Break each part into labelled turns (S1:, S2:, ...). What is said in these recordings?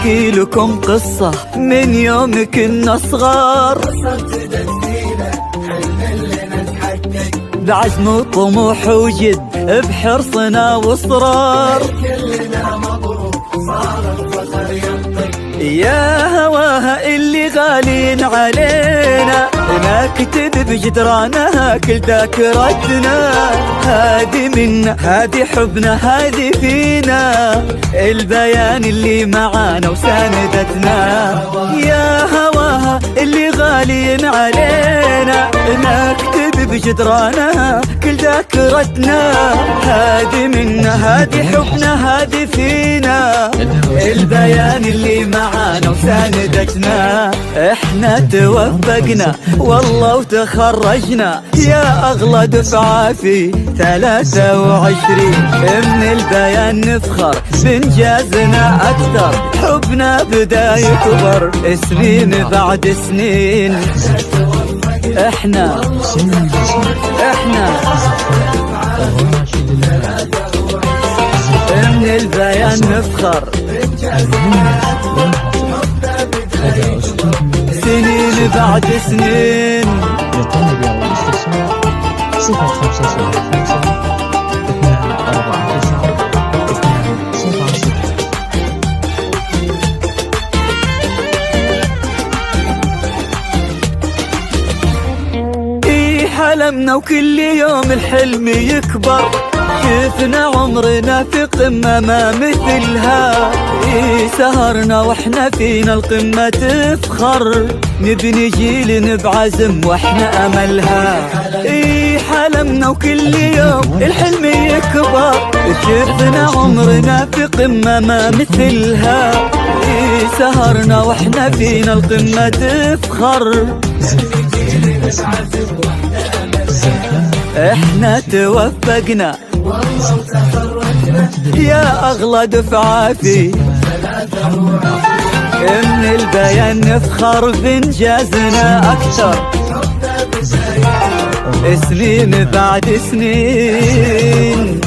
S1: نحكي لكم قصة من يوم كنا صغار، بعزم وطموح وجد بحرصنا واصرار. يا هواها اللي غالين علينا نكتب بجدرانها كل ذاكرتنا، هادي منا هادي حبنا هادي فينا، البيان اللي معانا وساندتنا. يا هواها اللي غالين علينا نكتب بجدرانها كل ذاكرتنا، هادي منا هادي حبنا هادي فينا، البيان اللي معانا وساندتنا. احنا توفقنا والله وتخرجنا يا اغلى دفعة في 23، من البيان نفخر بانجازنا اكثر، حبنا بدا يكبر سنين بعد سنين. احنا من البيان نفخر سنين بعد سنين.
S2: للطلب أو الاستفسار 0575 249
S1: حلمنا وكل يوم الحلم يكبر، شفنا عمرنا في قمة ما مثلها، سهرنا واحنا فينا القمة تفخر، نبني جيل بعزم واحنا املها. حلمنا وكل يوم الحلم يكبر، شفنا عمرنا في قمة ما مثلها، سهرنا واحنا فينا القمة تفخر. احنا توفقنا يا اغلى دفعة في، من البيان نفخر بانجازنا اكثر، سنين بعد سنين.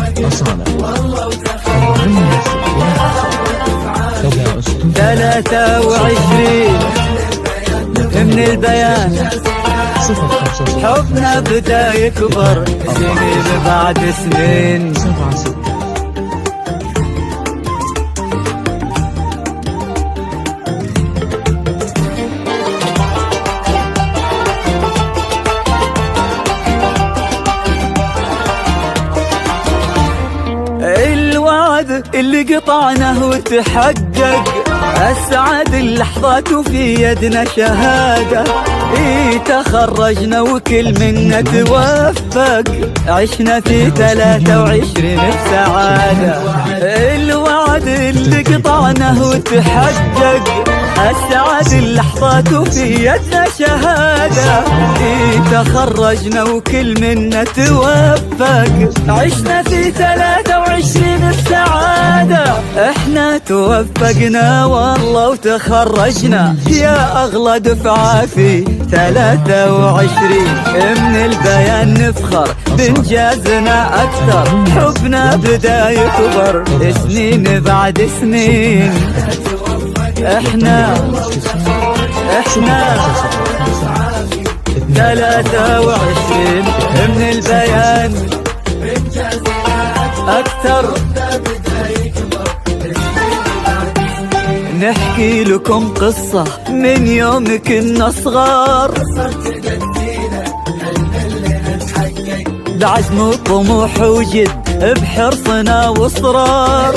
S1: 23 من البيان حبنا بدا يكبر سنين بعد سنين. الوعد اللي قطعناه وتحقق، أسعد اللحظات وفي يدنا شهادة، تخرجنا وكل منا توفق، عشنا في 23 بسعادة. الوعد اللي قطعناه وتحقق، أسعد اللحظات وفي يدنا شهادة، تخرجنا وكل منا توفق، عشنا في 23 بسعادة. احنا توفقنا والله وتخرجنا يا اغلى دفعة في 23، من البيان نفخر بانجازنا اكثر، حبنا بدا يكبر سنين بعد سنين. احنا 23 من البيان اكثر. نحكي لكم قصة من يوم كنا صغار، بعزم وطموح وجد بحرصنا واصرار.